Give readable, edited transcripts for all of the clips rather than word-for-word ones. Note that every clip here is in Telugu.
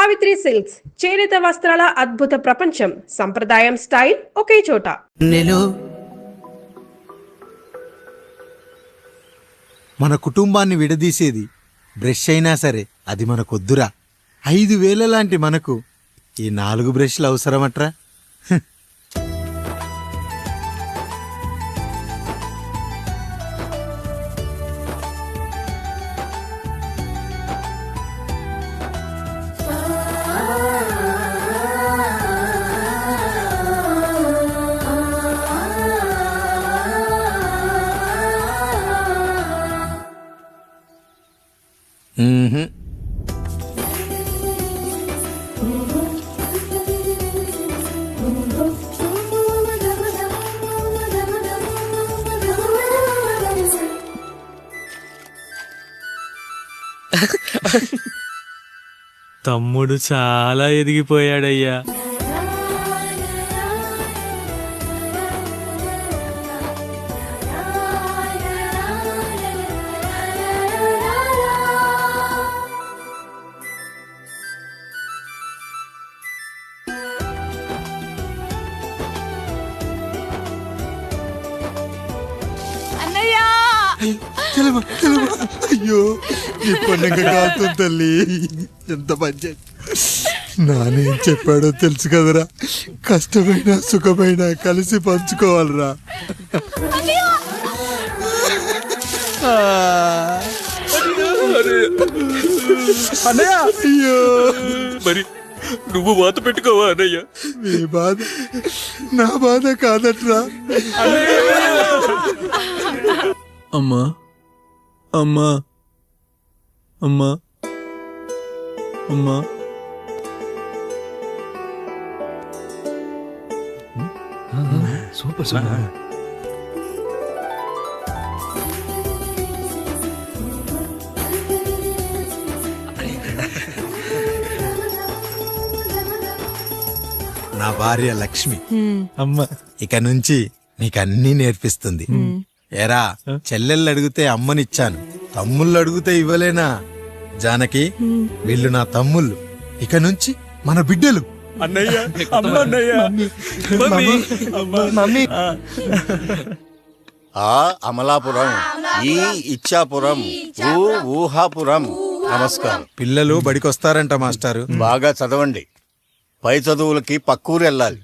సావిత్రి సిల్క్స్ చేనేత వస్త్రాల అద్భుత ప్రపంచం. సంప్రదాయం స్టైల్ ఒకే చోట. మన కుటుంబాన్ని విడదీసేది బ్రష్ అయినా సరే అది మనకొద్దురా. 5,000 లాంటి మనకు ఈ 4 బ్రష్లు అవసరమట్రా. తమ్ముడు చాలా ఎదిగిపోయాడయ్యా. అయ్యో నీ పండుగ కాలుతుంది తల్లి. ఎంత పంచాయతీ. నానేం చెప్పాడో తెలుసు కదరా, కష్టమైన సుఖమైన కలిసి పంచుకోవాలరా. అయ్యో మరి నువ్వు వాత పెట్టుకోవా అన్నయ్య? నీ బాధ నా బాధ కాదట్రా. అమ్మా అమ్మా అమ్మా అమ్మా సూపర్ సూపర్. నా భార్య లక్ష్మి అమ్మా ఇక నుంచి నీకన్నీ నేర్పిస్తుంది. ఎరా చెల్లెళ్ళు అడిగితే అమ్మనిచ్చాను, తమ్ముళ్ళు అడిగితే ఇవ్వలేనా? జానకి వీళ్ళు నా తమ్ముళ్ళు, ఇక నుంచి మన బిడ్డలు. అన్నయ్య అన్నయ్య మమ్మీ ఆ అమలాపురం, ఈ ఇచ్చాపురం, ఊహాపురం. నమస్కారం. పిల్లలు బడికొస్తారంట మాస్టారు. బాగా చదవండి. పై చదువులకి పక్కూరు వెళ్ళాలి.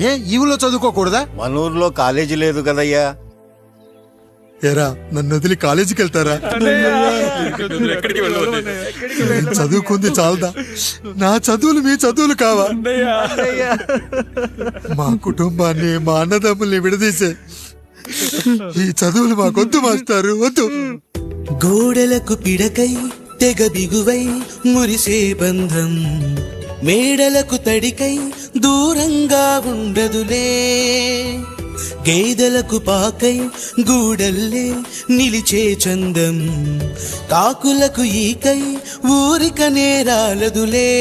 ఏ ఈ ఊళ్ళో చదువుకోకూడదా? మన ఊర్లో కాలేజీ లేదు కదయ్యా. ఎరా నన్ను వదిలి కాలేజీకి వెళ్తారా? నేను చదువుకుంది చాలదా? నా చదువులు మీ చదువులు కావా? మా కుటుంబాన్ని మా అన్నదమ్ముల్ని విడదీసే ఈ చదువులు మాకొద్దు మాస్టారు, వద్దు. గోడలకు పిడకై తెగ బిగువై మురిసే బంధం, మేడలకు తడికై దూరంగా ఉండదులే. గేదెలకు పాకై గూడల్లే నిలిచే చందం, కాకులకు ఈకై ఊరిక నేరాలదులే.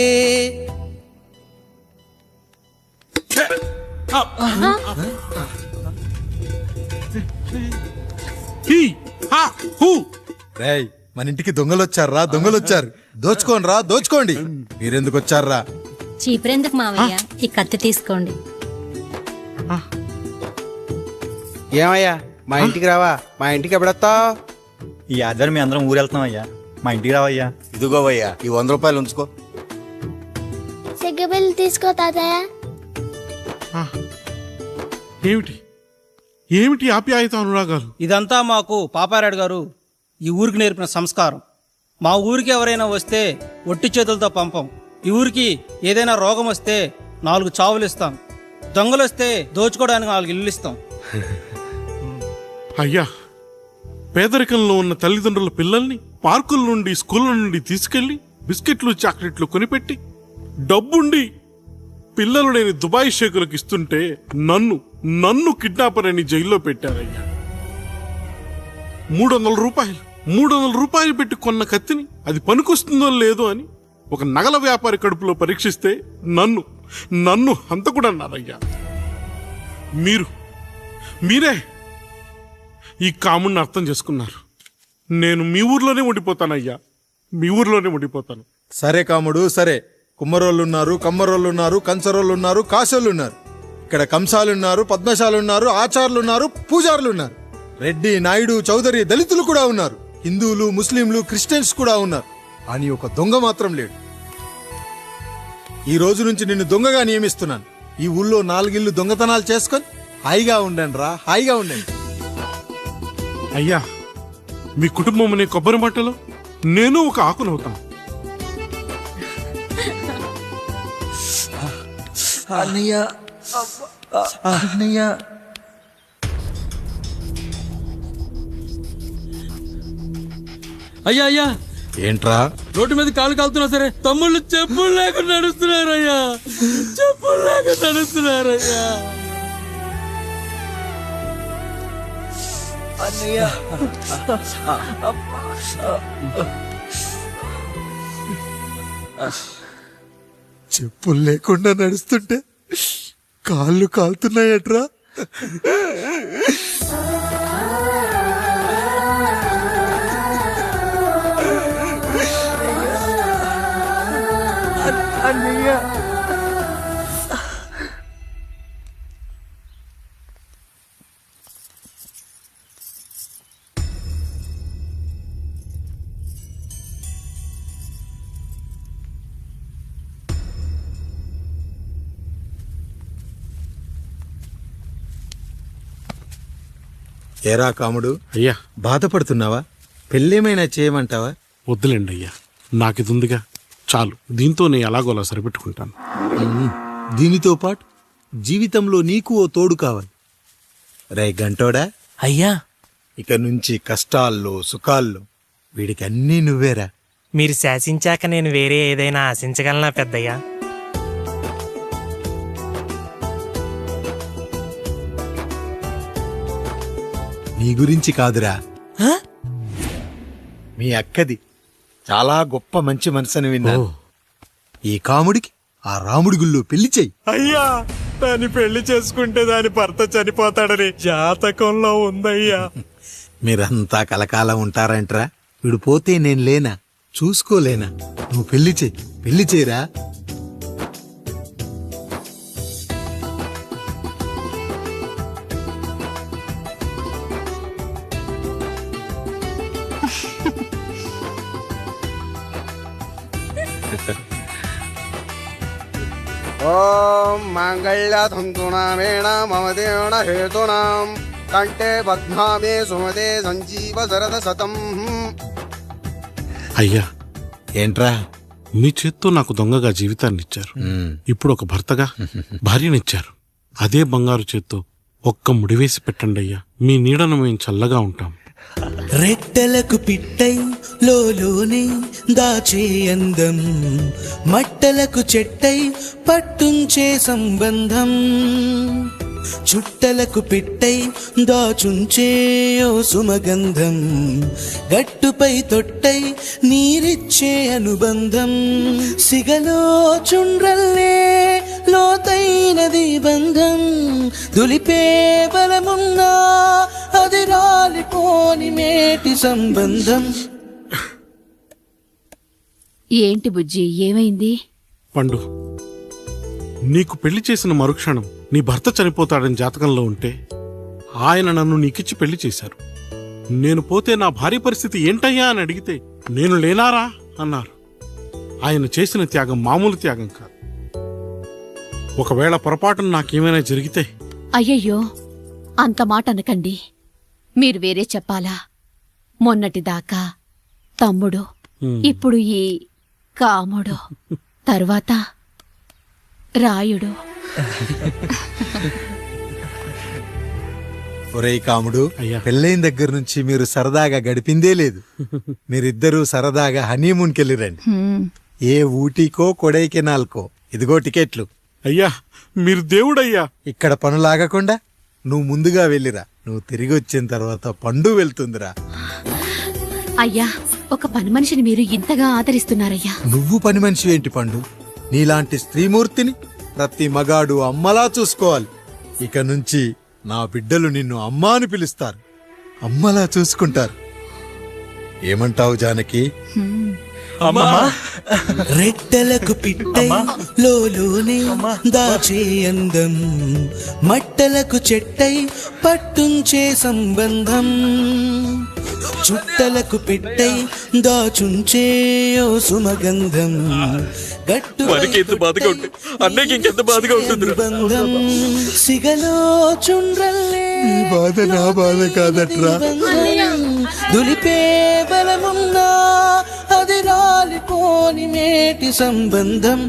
రేయ్ మన ఇంటికి దొంగలొచ్చారా, దొంగలొచ్చారు. దోచుకోండి రా, దోచుకోండి. మీరెందుకు వచ్చారా? చీపురెందుకు మావయ్య, ఈ కత్తి తీసుకోండి. ఏమయ్యా మా ఇంటికి రావా? మా ఇంటికి ఎప్పుడొస్తావు? ఈ ఆధారం మీ అందరం ఊరెళ్తున్నాం అయ్యా, మా ఇంటికి రావయ్యా. ఇదిగోవయ్యా ఈ 100 రూపాయలు ఉంచుకో. సిగ్గబిల్లు తీసుకో తాతయ్య. ఏమిటి ఏమిటి ఆప్యాయత అనురాగాలు? ఇదంతా మాకు పాపారాయుడు గారు ఈ ఊరికి నేర్పిన సంస్కారం. మా ఊరికి ఎవరైనా వస్తే ఒట్టి చేతులతో పంపం. ఈ ఊరికి ఏదైనా రోగం వస్తే 4 చావులు ఇస్తాం. దొంగలు వస్తే దోచుకోవడానికి 4 ఇల్లు ఇస్తాం. అయ్యా, పేదరికంలో ఉన్న తల్లిదండ్రుల పిల్లల్ని పార్కుల నుండి స్కూళ్ళ నుండి తీసుకెళ్లి బిస్కెట్లు చాక్లెట్లు కొనిపెట్టి డబ్బుండి పిల్లలు లేని దుబాయ్ షేకులకు ఇస్తుంటే నన్ను కిడ్నాపర్ అని జైల్లో పెట్టారయ్యా. 300 రూపాయలు పెట్టి కొన్న కత్తిని అది పనికొస్తుందో లేదో అని ఒక నగల వ్యాపారి కడుపులో పరీక్షిస్తే నన్ను హంతకుడన్నారయ్యా. మీరే ఈ కాముణ్ణి అర్థం చేసుకున్నారు. నేను మీ ఊర్లోనే ఉండిపోతానయ్యా, మీ ఊర్లోనే ఉండిపోతాను. సరే కాముడు సరే, కుమ్మరోళ్ళున్నారు, కమ్మరోళ్ళున్నారు, కంచరోళ్ళున్నారు, కాసోళ్ళున్నారు. ఇక్కడ కంసాలున్నారు, పద్మశాలున్నారు, ఆచార్లున్నారు, పూజారులున్నారు. రెడ్డి, నాయుడు, చౌదరి, దళితులు కూడా ఉన్నారు. హిందువులు, ముస్లింలు, క్రిస్టియన్స్ కూడా ఉన్నారు. అని ఒక దొంగ మాత్రం లేడు. ఈ రోజు నుంచి నిన్ను దొంగగా నియమిస్తున్నాను. ఈ ఊళ్ళో 4 ఇళ్ళు దొంగతనాలు చేసుకొని హాయిగా ఉండండి రా, హాయిగా ఉండండి. అయ్యా, మీ కుటుంబం అనే కొబ్బరి మట్టలో నేను ఒక ఆకునవుతాను. అన్నయ్య అన్నయ్య అయ్యా అయ్యా, ఏంట్రా? రోడ్డు మీద కాలు కాలుతున్నా సరే తమ్ముళ్ళు చెప్పులు లేకుండా నడుస్తున్నారయ్యా, చెప్పులు లేకుండా నడుస్తున్నారయ్యా. అన్నయ్య చెప్పులు లేకుండా నడుస్తుంటే కాళ్ళు కాలుతున్నాయట్రా. అన్నయ్య ఏరా కాముడు, అయ్యా, బాధపడుతున్నావా? పెళ్ళేమైనా చేయమంటావా? వద్దులేండి అయ్యా, నాకిది ఉందిగా చాలు. దీంతో నేను ఎలాగోలా సరిపెట్టుకుంటాను. దీనితో పాటు జీవితంలో నీకు ఓ తోడు కావాలి. రే గంటోడా, అయ్యా, ఇక నుంచి కష్టాల్లో సుఖాల్లో వీడికి అన్నీ నువ్వేరా. మీరు శాసించాక నేను వేరే ఏదైనా ఆశించగలనా పెద్దయ్యా? నీ గురించి కాదురా, మీ అక్కది. చాలా గొప్ప మంచి మనసుని విన్నాను. ఈ కాముడికి ఆ రాముడి గుళ్ళో పెళ్లి చెయ్యి. అయ్యా, దాన్ని పెళ్లి చేసుకుంటే దాని భర్త చనిపోతాడని జాతకంలో ఉందయ్యా. మీరంతా కలకాలం ఉంటారంట్రా. వీడు పోతే నేను లేనా, చూసుకోలేనా? నువ్వు పెళ్లి చెయ్యి, పెళ్లి చేయరా. ఓం మాంగళ్యతంతునామేణ మమ దేవన హేతునాం కంఠే బధ్నామే సుమదే సంజీవ శరద శతం. అయ్యా, ఏంట్రా? మీ చేత్తో నాకు దొంగగా జీవితాన్ని ఇచ్చారు. ఇప్పుడు ఒక భర్తగా భార్యనిచ్చారు. అదే బంగారు చేత్తో ఒక్క ముడివేసి పెట్టండి అయ్యా. మీ నీడను మేము చల్లగా ఉంటాం. రెట్టలకు పిట్టై లోలోనే దాచే అందం, మట్టలకు చెట్టై పట్టుంచే సంబంధం, చుట్టలకు పిట్టై దాచుంచే ఓ సుమగంధం, గట్టుపై తొట్టై నీరిచ్చే అనుబంధం, సిగలో చుండ్రల్లే లోతైనది బంధం, దులిపే బలమున్నా అది రాలిపోని మేటి సంబంధం. ఏంటి బుజ్జి, ఏమైంది? పండు, నీకు పెళ్లి చేసిన మరుక్షణం నీ భర్త చనిపోతాడని జాతకంలో ఉంటే ఆయన నన్ను నీకిచ్చి పెళ్లి చేశారు. నేను పోతే నా భార్య పరిస్థితి ఏంటయ్యా అని అడిగితే నేను లేనారా అన్నారు. ఆయన చేసిన త్యాగం మామూలు త్యాగం కాదు. ఒకవేళ పొరపాటున నాకేమైనా జరిగితే? అయ్యయ్యో, అంత మాట అనకండి. మీరు వేరే చెప్పాలా? మొన్నటిదాకా తమ్ముడు, ఇప్పుడు ఈ కాముడు, తర్వాత రాయుడు. ఒరేయ్ కాముడు, అయ్యా. పెళ్ళైన దగ్గర నుంచి మీరు సరదాగా గడిపిందే లేదు. మీరిద్దరూ సరదాగా హనీమూన్కి వెళ్ళిరండి. ఏ ఊటీకో కొడైకెనాల్కో. ఇదిగో టికెట్లు. అయ్యా, మీరు దేవుడయ్యా. ఇక్కడ పనులాగకుండా నువ్వు ముందుగా వెళ్ళిరా. నువ్వు తిరిగి వచ్చిన తర్వాత పండు వెళ్తుందిరా. అయ్యా, ఒక పని మనిషిని మీరు ఇంతగా ఆదరిస్తున్నారయ్యా. నువ్వు పని మనిషి ఏంటి పండు? నీలాంటి స్త్రీమూర్తిని ప్రతి మగాడు అమ్మలా చూసుకోవాలి. ఇక నుంచి నా బిడ్డలు నిన్ను అమ్మా అని పిలుస్తారు, అమ్మలా చూసుకుంటారు. ఏమంటావు జానకి? రెట్టలకు పిట్టై లోలోనే దాచే అందం, మట్టలకు చెట్టై పట్టుంచే సంబంధం, చుట్టలకు పెట్టై దాచుంచే ఓ సుమగంధం, ఎంత బాధగా ఉంటుంది అన్నకి ఇంకెంత బాధగా ఉంటుంది బంధం, సిగలో చుండ్రల్లే బాధ నా బాధ కాదట్రా. దులిపే బలమున్నా అది రాలిపోని మేటి సంబంధం.